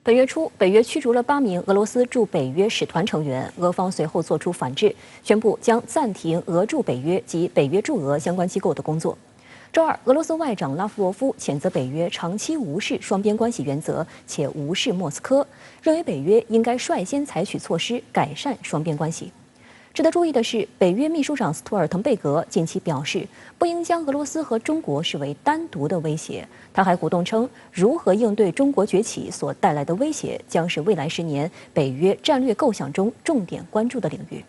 本月初，北约驱逐了8名俄罗斯驻北约使团成员，俄方随后作出反制，宣布将暂停俄驻北约及北约驻俄相关机构的工作。周二，俄罗斯外长拉夫罗夫谴责北约长期无视双边关系原则，且无视莫斯科，认为北约应该率先采取措施改善双边关系。值得注意的是，北约秘书长斯托尔滕贝格近期表示，不应将俄罗斯和中国视为单独的威胁。他还鼓动称，如何应对中国崛起所带来的威胁，将是未来10年北约战略构想中重点关注的领域。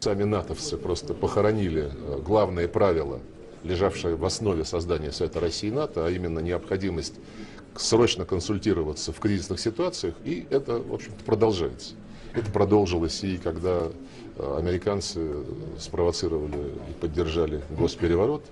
Сами натовцы просто похоронили главные правила, лежавшие в основе создания Совета России и НАТО, а именно необходимость срочно консультироваться в кризисных ситуациях, и это, в общем-то, продолжается. Это продолжилось и когда американцы спровоцировали и поддержали госпереворот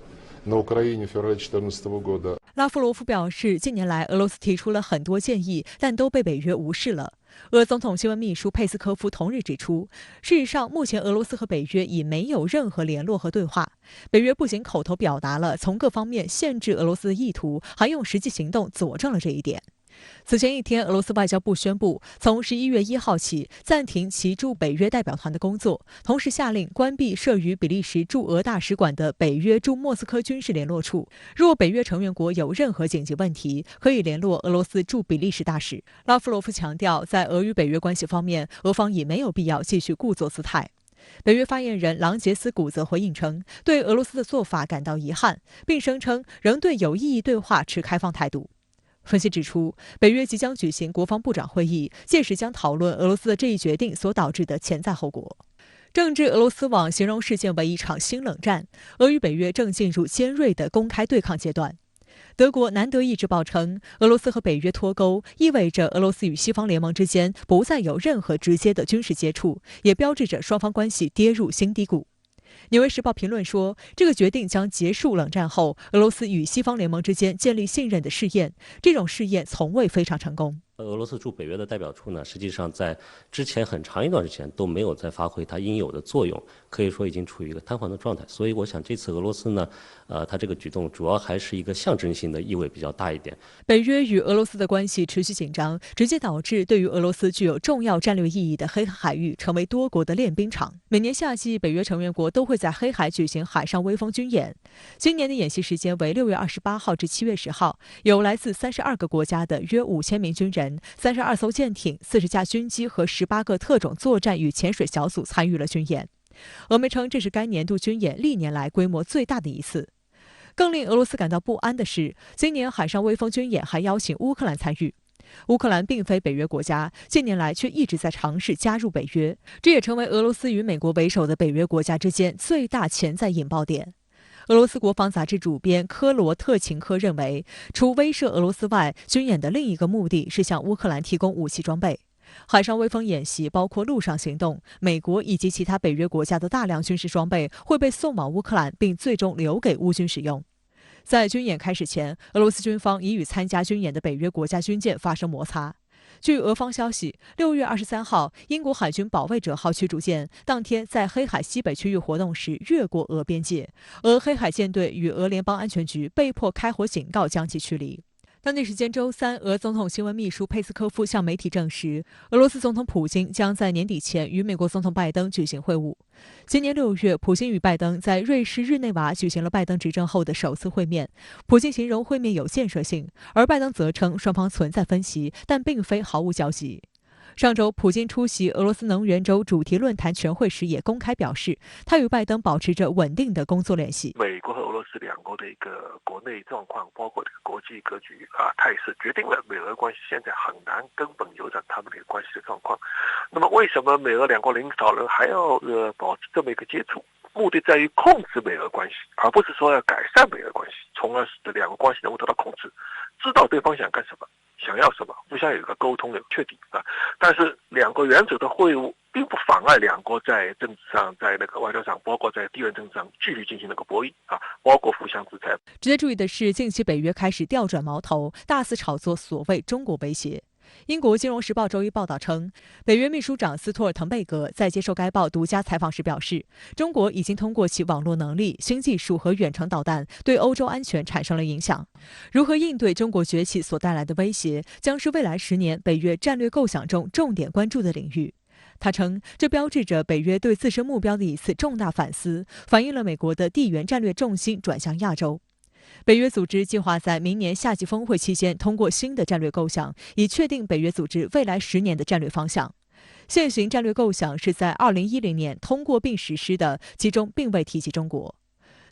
на Украине в феврале 2014 года. 拉夫罗夫表示，近年来俄罗斯提出了很多建议，但都被北约无视了。俄总统新闻秘书佩斯科夫同日指出，事实上，目前俄罗斯和北约已没有任何联络和对话。北约不仅口头表达了从各方面限制俄罗斯的意图，还用实际行动佐证了这一点。此前一天，俄罗斯外交部宣布，从11月1号起暂停其驻北约代表团的工作，同时下令关闭设于比利时驻俄大使馆的北约驻莫斯科军事联络处。若北约成员国有任何紧急问题，可以联络俄罗斯驻比利时大使。拉夫罗夫强调，在俄与北约关系方面，俄方已没有必要继续故作姿态。北约发言人朗杰斯古则回应称，对俄罗斯的做法感到遗憾，并声称仍对有意义对话持开放态度。分析指出，北约即将举行国防部长会议，届时将讨论俄罗斯的这一决定所导致的潜在后果。政治俄罗斯网形容事件为一场新冷战，俄与北约正进入尖锐的公开对抗阶段。德国南德意志报称，俄罗斯和北约脱钩，意味着俄罗斯与西方联盟之间不再有任何直接的军事接触，也标志着双方关系跌入新低谷。纽约时报评论说，这个决定将结束冷战后俄罗斯与西方联盟之间建立信任的试验，这种试验从未非常成功。俄罗斯驻北约的代表处呢，实际上在之前很长一段时间都没有在发挥它应有的作用，可以说已经处于一个瘫痪的状态。所以我想这次俄罗斯呢，它这个举动主要还是一个象征性的意味比较大一点。北约与俄罗斯的关系持续紧张，直接导致对于俄罗斯具有重要战略意义的黑海海域成为多国的练兵场。每年夏季，北约成员国都会在黑海举行海上威风军演。今年的演习时间为6月28号至7月10号，有来自32个国家的约5000名军人、32艘舰艇、40架军机和18个特种作战与潜水小组参与了军演。俄媒称，这是该年度军演历年来规模最大的一次。更令俄罗斯感到不安的是，今年海上威风军演还邀请乌克兰参与。乌克兰并非北约国家，近年来却一直在尝试加入北约，这也成为俄罗斯与美国为首的北约国家之间最大潜在引爆点。俄罗斯国防杂志主编科罗特琴科认为，除威慑俄罗斯外，军演的另一个目的是向乌克兰提供武器装备。海上威风演习包括陆上行动，美国以及其他北约国家的大量军事装备会被送往乌克兰，并最终留给乌军使用。在军演开始前，俄罗斯军方已与参加军演的北约国家军舰发生摩擦。据俄方消息，6月23号，英国海军保卫者号驱逐舰当天在黑海西北区域活动时越过俄边界，俄黑海舰队与俄联邦安全局被迫开火警告，将其驱离。当地时间周三，俄总统新闻秘书佩斯科夫向媒体证实，俄罗斯总统普京将在年底前与美国总统拜登举行会晤。今年6月，普京与拜登在瑞士日内瓦举行了拜登执政后的首次会面。普京形容会面有建设性，而拜登则称双方存在分歧，但并非毫无交集。上周，普京出席俄罗斯能源周主题论坛全会时也公开表示，他与拜登保持着稳定的工作联系。美国和俄罗斯两国的一个国内状况，包括这个国际格局态势，决定了美俄关系现在很难根本扭转他们的关系的状况。那么，为什么美俄两国领导人还要保持这么一个接触？目的在于控制美俄关系，而不是说要改善美俄关系，从而使得两个关系能够得到控制，知道对方想干什么，想要什么，互相有一个沟通的确定但是两国元首的会晤并不妨碍两国在政治上、在那个外交上，包括在地缘政治上继续进行那个博弈包括互相制裁。值得注意的是，近期北约开始调转矛头，大肆炒作所谓中国威胁。英国《金融时报》周一报道称，北约秘书长斯托尔滕贝格在接受该报独家采访时表示，中国已经通过其网络能力、新技术和远程导弹对欧洲安全产生了影响。如何应对中国崛起所带来的威胁，将是未来10年北约战略构想中重点关注的领域。他称，这标志着北约对自身目标的一次重大反思，反映了美国的地缘战略重心转向亚洲。北约组织计划在明年夏季峰会期间通过新的战略构想，以确定北约组织未来10年的战略方向。现行战略构想是在2010年通过并实施的，其中并未提及中国。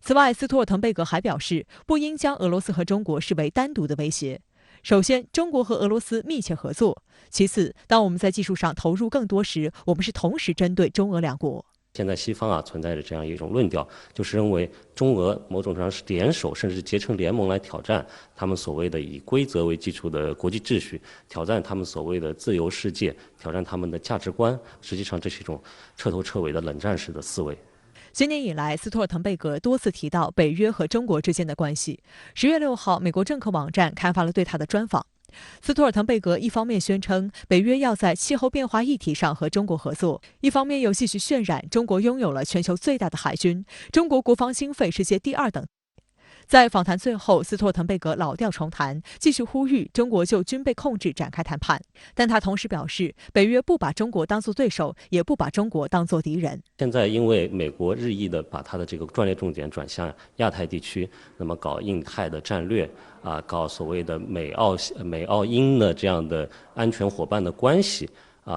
此外，斯托尔滕贝格还表示，不应将俄罗斯和中国视为单独的威胁。首先，中国和俄罗斯密切合作；其次，当我们在技术上投入更多时，我们是同时针对中俄两国。现在西方存在着这样一种论调，就是认为中俄某种上是联手，甚至结成联盟来挑战他们所谓的以规则为基础的国际秩序，挑战他们所谓的自由世界，挑战他们的价值观。实际上，这是一种彻头彻尾的冷战式的思维。今年以来，斯托尔滕贝格多次提到北约和中国之间的关系。10月6号，美国政客网站刊发了对他的专访。斯托尔滕贝格一方面宣称北约要在气候变化议题上和中国合作，一方面又继续渲染中国拥有了全球最大的海军，中国国防经费世界第2等。在访谈最后，斯托尔滕贝格老调重弹，继续呼吁中国就军备控制展开谈判。但他同时表示，北约不把中国当作对手，也不把中国当作敌人。现在因为美国日益的把它的这个战略重点转向亚太地区，那么搞印太的战略搞所谓的美澳英的这样的安全伙伴的关系。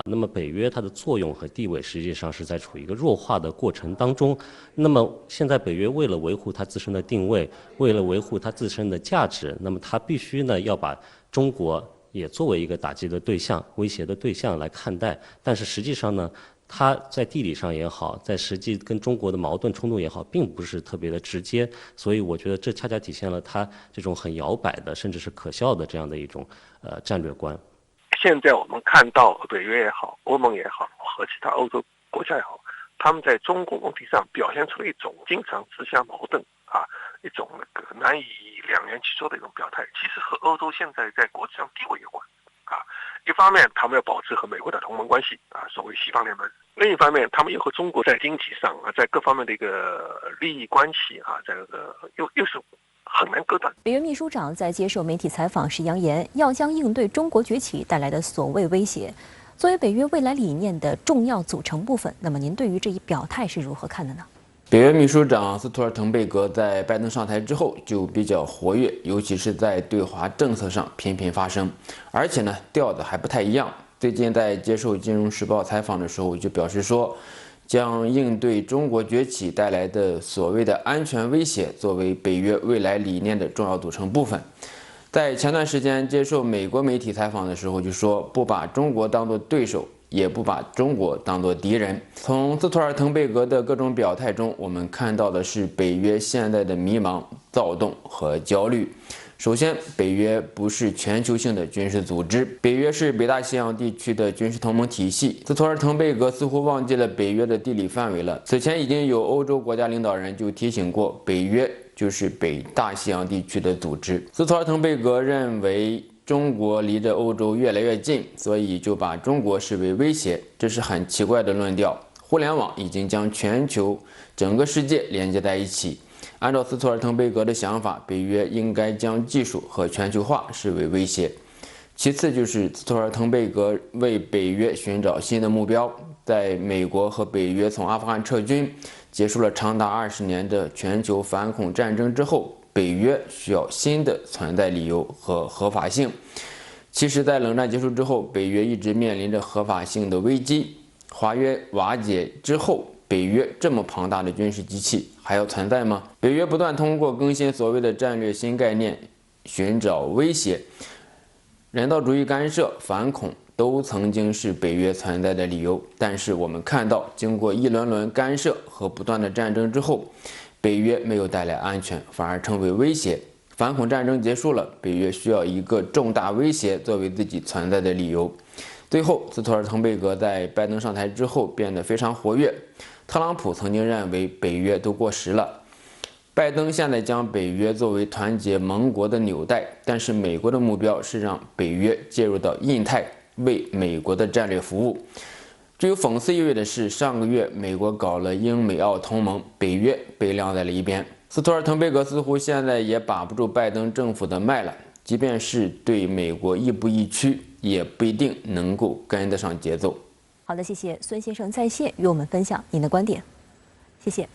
那么北约它的作用和地位实际上是在处于一个弱化的过程当中。那么现在北约为了维护它自身的定位，为了维护它自身的价值，那么它必须要把中国也作为一个打击的对象、威胁的对象来看待。但是实际上呢，它在地理上也好，在实际跟中国的矛盾冲突也好，并不是特别的直接。所以我觉得这恰恰体现了它这种很摇摆的，甚至是可笑的这样的一种战略观。现在我们看到北约也好，欧盟也好，和其他欧洲国家也好，他们在中国问题上表现出了一种经常自相矛盾一种难以两言其说的一种表态。其实和欧洲现在在国际上地位有关一方面他们要保持和美国的同盟关系所谓西方联盟；另一方面他们又和中国在经济上在各方面的一个利益关系在又是很难割断。北约秘书长在接受媒体采访时扬言，要将应对中国崛起带来的所谓威胁作为北约未来理念的重要组成部分。那么您对于这一表态是如何看的呢？北约秘书长斯托尔滕贝格在拜登上台之后就比较活跃，尤其是在对华政策上频频发声，而且呢调子还不太一样。最近在接受《金融时报》采访的时候就表示说，将应对中国崛起带来的所谓的安全威胁作为北约未来理念的重要组成部分。在前段时间接受美国媒体采访的时候就说，不把中国当作对手，也不把中国当作敌人。从斯托尔滕贝格的各种表态中，我们看到的是北约现在的迷茫、躁动和焦虑。首先，北约不是全球性的军事组织，北约是北大西洋地区的军事同盟体系。斯托尔滕贝格似乎忘记了北约的地理范围了。此前已经有欧洲国家领导人就提醒过，北约就是北大西洋地区的组织。斯托尔滕贝格认为中国离着欧洲越来越近，所以就把中国视为威胁，这是很奇怪的论调。互联网已经将全球整个世界连接在一起。按照斯托尔滕贝格的想法，北约应该将技术和全球化视为威胁。其次就是斯托尔滕贝格为北约寻找新的目标。在美国和北约从阿富汗撤军，结束了长达20年的全球反恐战争之后，北约需要新的存在理由和合法性。其实，在冷战结束之后，北约一直面临着合法性的危机。华约瓦解之后，北约这么庞大的军事机器还要存在吗？北约不断通过更新所谓的战略新概念，寻找威胁。人道主义干涉、反恐都曾经是北约存在的理由，但是我们看到，经过一轮轮干涉和不断的战争之后，北约没有带来安全，反而成为威胁。反恐战争结束了，北约需要一个重大威胁作为自己存在的理由。最后，斯托尔滕贝格在拜登上台之后变得非常活跃。特朗普曾经认为北约都过时了，拜登现在将北约作为团结盟国的纽带，但是美国的目标是让北约介入到印太，为美国的战略服务。具有讽刺意味的是，上个月美国搞了英美澳同盟，北约被晾在了一边。斯托尔滕贝格似乎现在也把不住拜登政府的脉了，即便是对美国亦步亦趋，也不一定能够跟得上节奏。好的，谢谢孙先生在线与我们分享您的观点，谢谢。